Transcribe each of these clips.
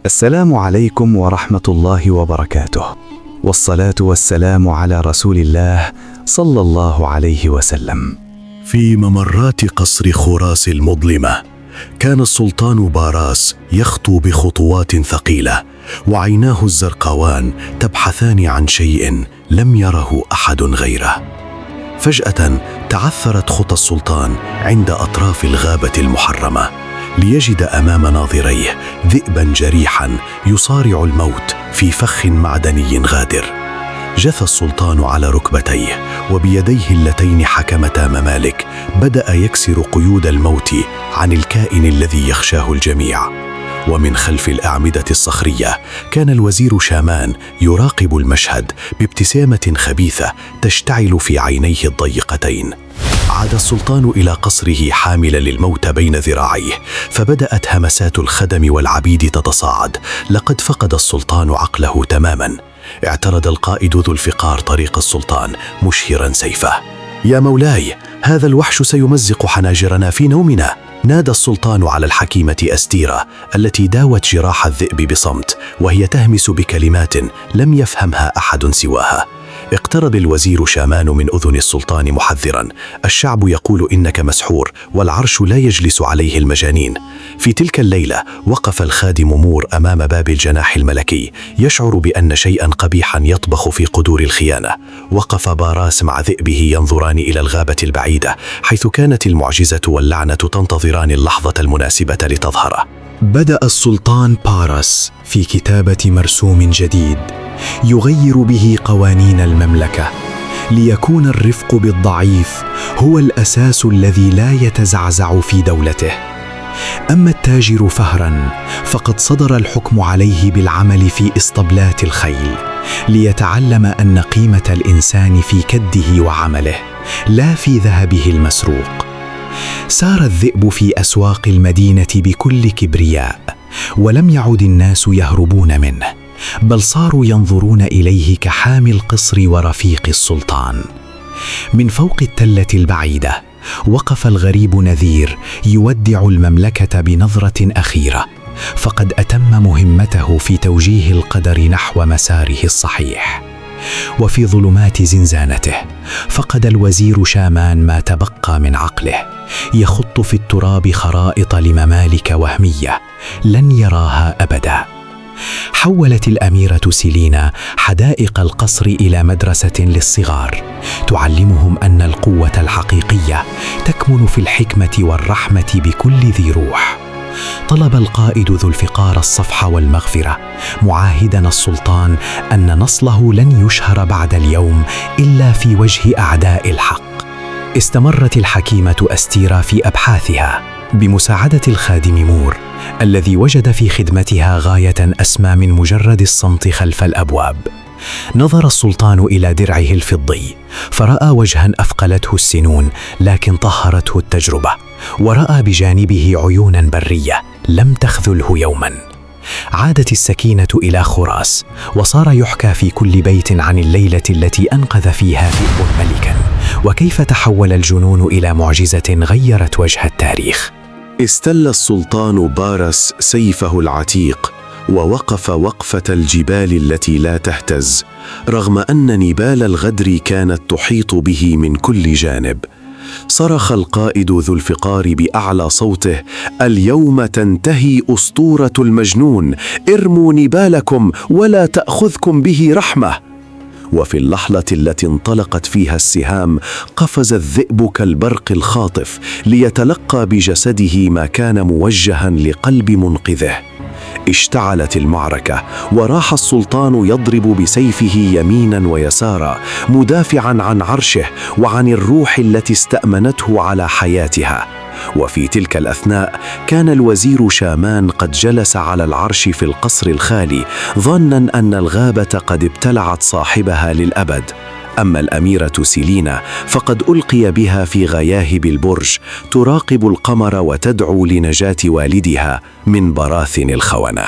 السلام عليكم ورحمة الله وبركاته، والصلاة والسلام على رسول الله صلى الله عليه وسلم. في ممرات قصر خوراس المظلمة كان السلطان باراس يخطو بخطوات ثقيلة، وعيناه الزرقاوان تبحثان عن شيء لم يره أحد غيره. فجأة تعثرت خطى السلطان عند أطراف الغابة المحرمة، ليجد أمام ناظريه ذئبا جريحا يصارع الموت في فخ معدني غادر. جثى السلطان على ركبتيه، وبيديه اللتين حكمتا ممالك بدأ يكسر قيود الموت عن الكائن الذي يخشاه الجميع. ومن خلف الأعمدة الصخرية كان الوزير شامان يراقب المشهد بابتسامة خبيثة تشتعل في عينيه الضيقتين. عاد السلطان إلى قصره حاملا للموت بين ذراعيه، فبدأت همسات الخدم والعبيد تتصاعد. لقد فقد السلطان عقله تماما. اعترض القائد ذو الفقار طريق السلطان مشهرا سيفه. يا مولاي، هذا الوحش سيمزق حناجرنا في نومنا. نادى السلطان على الحكيمة أستيرة التي داوت جراح الذئب بصمت، وهي تهمس بكلمات لم يفهمها أحد سواها. اقترب الوزير شامان من أذن السلطان محذرا: الشعب يقول إنك مسحور، والعرش لا يجلس عليه المجانين. في تلك الليلة وقف الخادم مور أمام باب الجناح الملكي، يشعر بأن شيئا قبيحا يطبخ في قدور الخيانة. وقف باراس مع ذئبه ينظران إلى الغابة البعيدة، حيث كانت المعجزة واللعنة تنتظران اللحظة المناسبة لتظهر. بدأ السلطان باراس في كتابة مرسوم جديد يغير به قوانين المملكة، ليكون الرفق بالضعيف هو الأساس الذي لا يتزعزع في دولته. أما التاجر فهرا فقد صدر الحكم عليه بالعمل في إسطبلات الخيل، ليتعلم أن قيمة الإنسان في كده وعمله، لا في ذهبه المسروق. سار الذئب في أسواق المدينة بكل كبرياء، ولم يعد الناس يهربون منه، بل صاروا ينظرون إليه كحامي القصر ورفيق السلطان. من فوق التلة البعيدة وقف الغريب نذير يودع المملكة بنظرة أخيرة، فقد أتم مهمته في توجيه القدر نحو مساره الصحيح. وفي ظلمات زنزانته فقد الوزير شامان ما تبقى من عقله، يخط في التراب خرائط لممالك وهمية لن يراها أبدا. حولت الأميرة سيلينا حدائق القصر إلى مدرسة للصغار، تعلمهم أن القوة الحقيقية تكمن في الحكمة والرحمة بكل ذي روح. طلب القائد ذو الفقار الصفح والمغفرة، معاهدا السلطان أن نصله لن يشهر بعد اليوم إلا في وجه أعداء الحق. استمرت الحكيمة أستيرة في أبحاثها بمساعدة الخادم مور، الذي وجد في خدمتها غاية أسمى من مجرد الصمت خلف الأبواب. نظر السلطان إلى درعه الفضي، فرأى وجها أثقلته السنون لكن طهرته التجربة، ورأى بجانبه عيونا برية لم تخذله يوما. عادت السكينة إلى خوراس، وصار يحكى في كل بيت عن الليلة التي أنقذ فيها ذئب ملكا، وكيف تحول الجنون إلى معجزة غيرت وجه التاريخ. استل السلطان باراس سيفه العتيق، ووقف وقفة الجبال التي لا تهتز، رغم أن نبال الغدر كانت تحيط به من كل جانب. صرخ القائد ذو الفقار بأعلى صوته: اليوم تنتهي أسطورة المجنون، ارموا نبالكم ولا تأخذكم به رحمة. وفي اللحظة التي انطلقت فيها السهام قفز الذئب كالبرق الخاطف، ليتلقى بجسده ما كان موجها لقلب منقذه. اشتعلت المعركة، وراح السلطان يضرب بسيفه يمينا ويسارا، مدافعا عن عرشه وعن الروح التي استأمنته على حياتها. وفي تلك الأثناء كان الوزير شامان قد جلس على العرش في القصر الخالي، ظنا أن الغابة قد ابتلعت صاحبها للأبد. أما الأميرة سيلينا فقد ألقي بها في غياهب البرج، تراقب القمر وتدعو لنجاة والدها من براثن الخونة.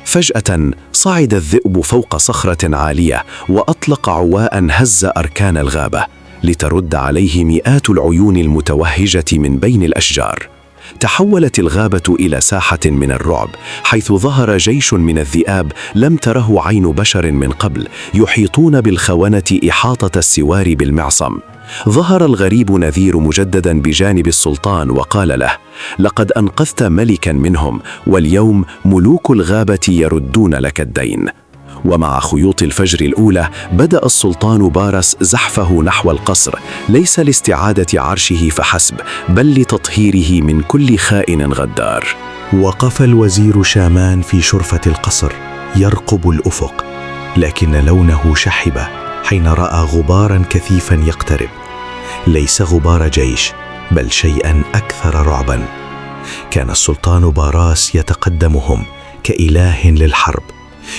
فجأة صعد الذئب فوق صخرة عالية، وأطلق عواء هز أركان الغابة، لترد عليه مئات العيون المتوهجة من بين الأشجار. تحولت الغابة إلى ساحة من الرعب، حيث ظهر جيش من الذئاب لم تره عين بشر من قبل، يحيطون بالخونة إحاطة السوار بالمعصم. ظهر الغريب نذير مجددا بجانب السلطان وقال له: لقد أنقذت ملكا منهم، واليوم ملوك الغابة يردون لك الدين. ومع خيوط الفجر الأولى بدأ السلطان بارس زحفه نحو القصر، ليس لاستعادة عرشه فحسب، بل لتطهيره من كل خائن غدار. وقف الوزير شامان في شرفة القصر يرقب الأفق، لكن لونه شحب حين رأى غبارا كثيفا يقترب، ليس غبار جيش بل شيئا أكثر رعبا. كان السلطان باراس يتقدمهم كإله للحرب،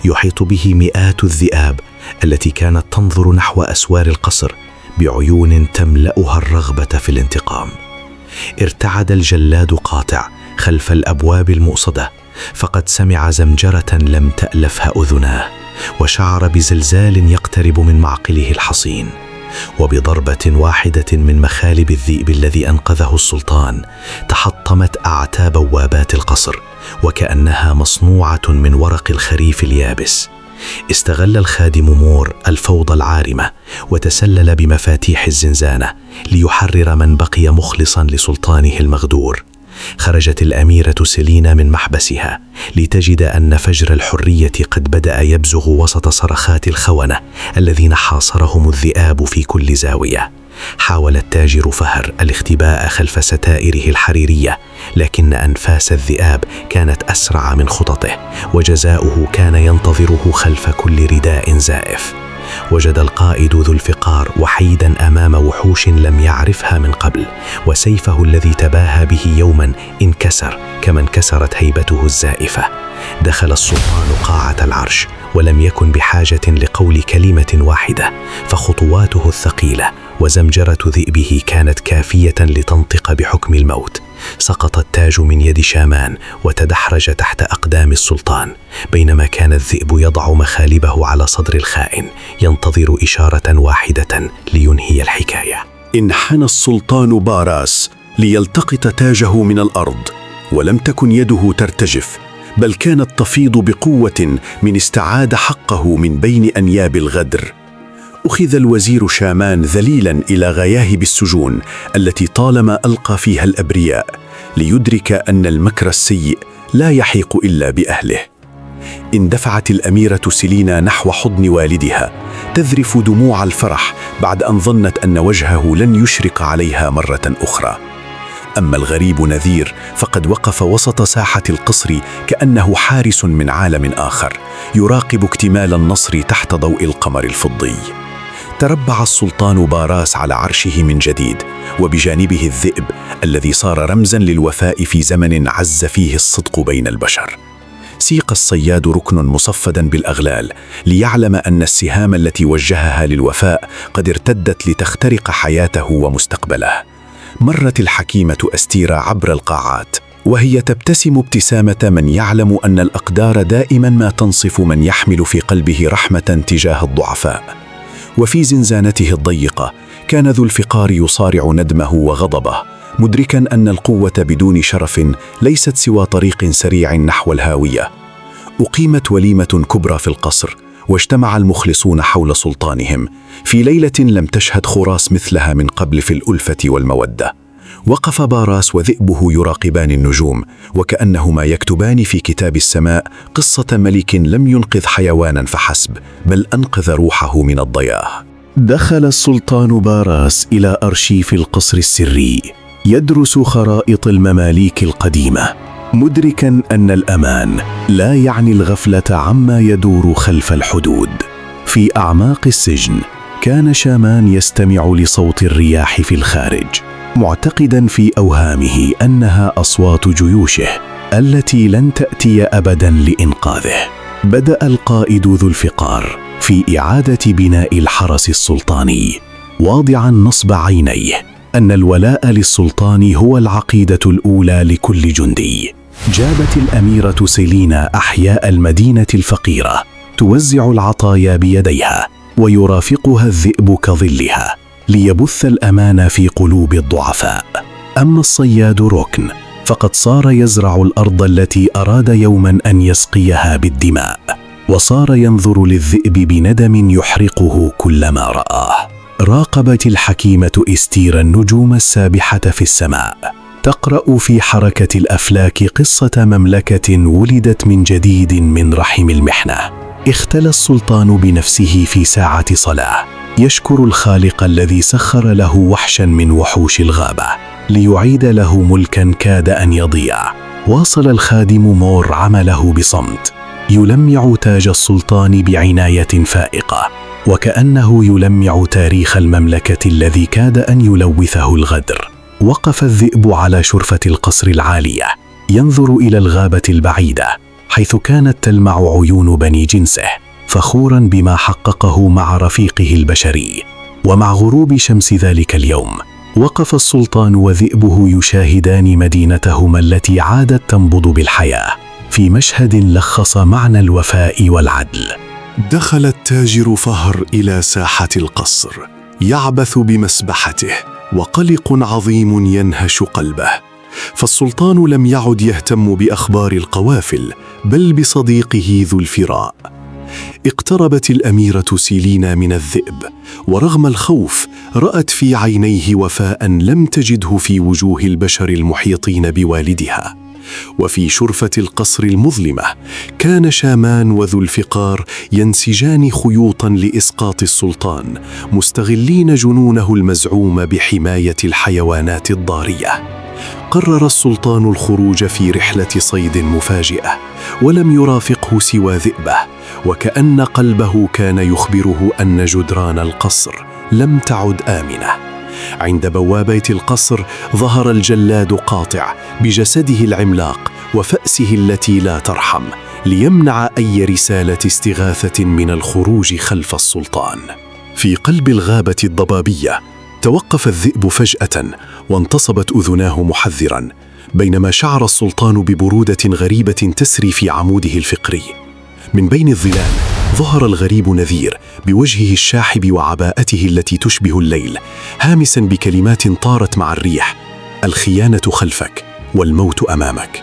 يحيط به مئات الذئاب التي كانت تنظر نحو أسوار القصر بعيون تملأها الرغبة في الانتقام. ارتعد الجلاد قاطع خلف الأبواب المؤصدة، فقد سمع زمجرة لم تألفها أذناه، وشعر بزلزال يقترب من معقله الحصين. وبضربة واحدة من مخالب الذئب الذي أنقذه السلطان تحطمت أعتاب بوابات القصر، وكأنها مصنوعة من ورق الخريف اليابس. استغل الخادم مور الفوضى العارمة وتسلل بمفاتيح الزنزانة ليحرر من بقي مخلصا لسلطانه المغدور. خرجت الأميرة سيلينا من محبسها لتجد أن فجر الحرية قد بدأ يبزغ وسط صرخات الخونة الذين حاصرهم الذئاب في كل زاوية. حاول التاجر فهر الاختباء خلف ستائره الحريرية، لكن أنفاس الذئاب كانت أسرع من خططه، وجزاؤه كان ينتظره خلف كل رداء زائف. وجد القائد ذو الفقار وحيدا أمام وحوش لم يعرفها من قبل، وسيفه الذي تباهى به يوما انكسر كما انكسرت هيبته الزائفة. دخل السلطان قاعة العرش ولم يكن بحاجة لقول كلمة واحدة، فخطواته الثقيلة وزمجرة ذئبه كانت كافية لتنطق بحكم الموت. سقط التاج من يد شامان وتدحرج تحت أقدام السلطان، بينما كان الذئب يضع مخالبه على صدر الخائن ينتظر إشارة واحدة لينهي الحكاية. انحنى السلطان باراس ليلتقط تاجه من الأرض، ولم تكن يده ترتجف، بل كانت تفيض بقوة من استعاد حقه من بين أنياب الغدر. أخذ الوزير شامان ذليلا إلى غياهب السجون التي طالما ألقى فيها الأبرياء، ليدرك أن المكر السيء لا يحيق إلا بأهله. اندفعت الأميرة سيلينا نحو حضن والدها تذرف دموع الفرح بعد أن ظنت أن وجهه لن يشرق عليها مرة أخرى. أما الغريب نذير فقد وقف وسط ساحة القصر كأنه حارس من عالم آخر، يراقب اكتمال النصر تحت ضوء القمر الفضي. تربع السلطان باراس على عرشه من جديد، وبجانبه الذئب الذي صار رمزا للوفاء في زمن عز فيه الصدق بين البشر. سيق الصياد ركن مصفدا بالأغلال ليعلم أن السهام التي وجهها للوفاء قد ارتدت لتخترق حياته ومستقبله. مرت الحكيمة أستيرا عبر القاعات وهي تبتسم ابتسامة من يعلم أن الأقدار دائما ما تنصف من يحمل في قلبه رحمة تجاه الضعفاء. وفي زنزانته الضيقة كان ذو الفقار يصارع ندمه وغضبه، مدركا أن القوة بدون شرف ليست سوى طريق سريع نحو الهاوية. أقيمت وليمة كبرى في القصر، واجتمع المخلصون حول سلطانهم في ليلة لم تشهد خراس مثلها من قبل في الألفة والمودة. وقف باراس وذئبه يراقبان النجوم، وكأنهما يكتبان في كتاب السماء قصة ملك لم ينقذ حيوانا فحسب، بل أنقذ روحه من الضياع. دخل السلطان باراس إلى أرشيف القصر السري يدرس خرائط المماليك القديمة، مدركا أن الأمان لا يعني الغفلة عما يدور خلف الحدود. في أعماق السجن كان شامان يستمع لصوت الرياح في الخارج، معتقدا في أوهامه أنها أصوات جيوشه التي لن تأتي أبدا لإنقاذه. بدأ القائد ذو الفقار في إعادة بناء الحرس السلطاني، واضعا نصب عينيه أن الولاء للسلطان هو العقيدة الأولى لكل جندي. جابت الأميرة سيلينا أحياء المدينة الفقيرة توزع العطايا بيديها، ويرافقها الذئب كظلها ليبث الأمان في قلوب الضعفاء. أما الصياد ركن فقد صار يزرع الأرض التي أراد يوما أن يسقيها بالدماء، وصار ينظر للذئب بندم يحرقه كلما رآه. راقبت الحكيمة إستير النجوم السابحة في السماء، تقرأ في حركة الأفلاك قصة مملكة ولدت من جديد من رحم المحنة. اختلى السلطان بنفسه في ساعة صلاة، يشكر الخالق الذي سخر له وحشا من وحوش الغابة ليعيد له ملكا كاد أن يضيع. واصل الخادم مور عمله بصمت، يلمع تاج السلطان بعناية فائقة، وكأنه يلمع تاريخ المملكة الذي كاد أن يلوثه الغدر. وقف الذئب على شرفة القصر العالية، ينظر إلى الغابة البعيدة حيث كانت تلمع عيون بني جنسه، فخورا بما حققه مع رفيقه البشري. ومع غروب شمس ذلك اليوم، وقف السلطان وذئبه يشاهدان مدينتهما التي عادت تنبض بالحياة، في مشهد لخص معنى الوفاء والعدل. دخل التاجر فهر إلى ساحة القصر، يعبث بمسبحته، وقلق عظيم ينهش قلبه، فالسلطان لم يعد يهتم بأخبار القوافل بل بصديقه ذو الفراء. اقتربت الأميرة سيلينا من الذئب، ورغم الخوف رأت في عينيه وفاء لم تجده في وجوه البشر المحيطين بوالدها. وفي شرفة القصر المظلمة كان شامان وذو الفقار ينسجان خيوطا لإسقاط السلطان، مستغلين جنونه المزعوم بحماية الحيوانات الضارية. قرر السلطان الخروج في رحلة صيد مفاجئة، ولم يرافقه سوى ذئبه، وكأن قلبه كان يخبره أن جدران القصر لم تعد آمنة. عند بوابة القصر ظهر الجلاد قاطع بجسده العملاق وفأسه التي لا ترحم، ليمنع أي رسالة استغاثة من الخروج خلف السلطان. في قلب الغابة الضبابية توقف الذئب فجأة، وانتصبت أذناه محذرا، بينما شعر السلطان ببرودة غريبة تسري في عموده الفقري. من بين الظلال ظهر الغريب نذير بوجهه الشاحب وعباءته التي تشبه الليل، هامسا بكلمات طارت مع الريح: الخيانة خلفك والموت أمامك.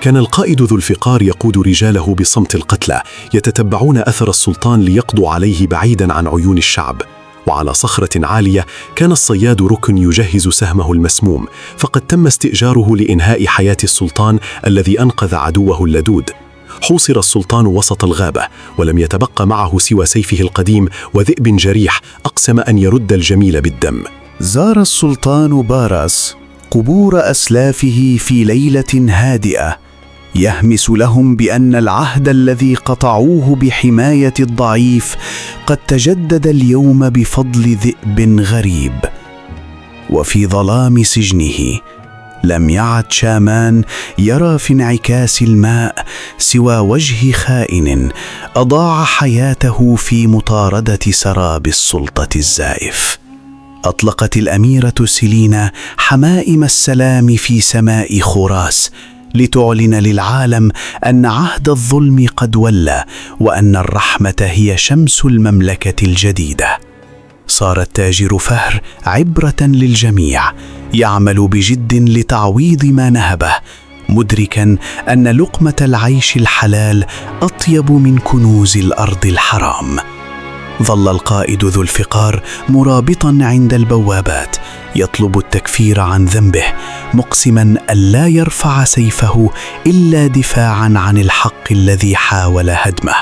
كان القائد ذو الفقار يقود رجاله بصمت القتلى، يتتبعون أثر السلطان ليقضوا عليه بعيدا عن عيون الشعب. وعلى صخرة عالية كان الصياد ركن يجهز سهمه المسموم، فقد تم استئجاره لإنهاء حياة السلطان الذي أنقذ عدوه اللدود. حوصر السلطان وسط الغابة، ولم يتبقى معه سوى سيفه القديم وذئب جريح أقسم أن يرد الجميل بالدم. زار السلطان باراس قبور أسلافه في ليلة هادئة، يهمس لهم بأن العهد الذي قطعوه بحماية الضعيف قد تجدد اليوم بفضل ذئب غريب. وفي ظلام سجنه لم يعد شامان يرى في انعكاس الماء سوى وجه خائن أضاع حياته في مطاردة سراب السلطة الزائف. أطلقت الأميرة سيلينا حمائم السلام في سماء خوراس، لتعلن للعالم أن عهد الظلم قد ولى، وأن الرحمة هي شمس المملكة الجديدة. صار التاجر فهر عبرة للجميع، يعمل بجد لتعويض ما نهبه، مدركا أن لقمة العيش الحلال أطيب من كنوز الأرض الحرام. ظل القائد ذو الفقار مرابطا عند البوابات، يطلب التكفير عن ذنبه، مقسما ألا يرفع سيفه إلا دفاعا عن الحق الذي حاول هدمه.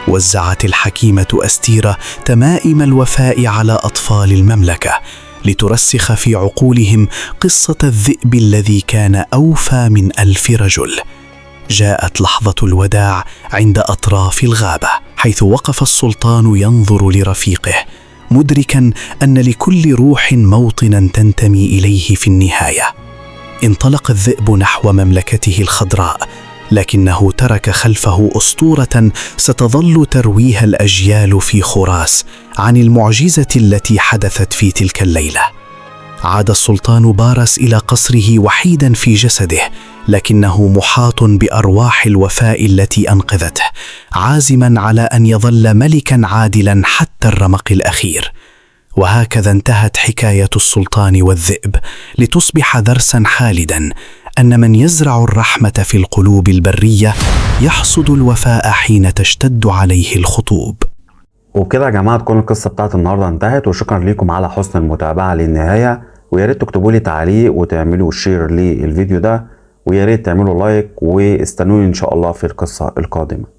وزعت الحكيمة أستيرة تمائم الوفاء على أطفال المملكة، لترسخ في عقولهم قصة الذئب الذي كان أوفى من 1000 رجل. جاءت لحظة الوداع عند أطراف الغابة، حيث وقف السلطان ينظر لرفيقه، مدركا أن لكل روح موطنا تنتمي إليه في النهاية. انطلق الذئب نحو مملكته الخضراء، لكنه ترك خلفه أسطورة ستظل ترويها الأجيال في خوراس عن المعجزة التي حدثت في تلك الليلة. عاد السلطان باراس إلى قصره وحيدا في جسده، لكنه محاط بأرواح الوفاء التي أنقذته، عازما على أن يظل ملكا عادلا حتى الرمق الأخير. وهكذا انتهت حكاية السلطان والذئب، لتصبح درسا خالدا أن من يزرع الرحمة في القلوب البرية يحصد الوفاء حين تشتد عليه الخطوب. وبكده يا جماعة تكون القصة بتاعت النهاردة انتهت، وشكرا لكم على حسن المتابعة للنهاية، ويا ريت تكتبوا لي تعليق وتعملوا شير للفيديو ده، ويا ريت تعملوا لايك، واستنوني ان شاء الله في القصة القادمة.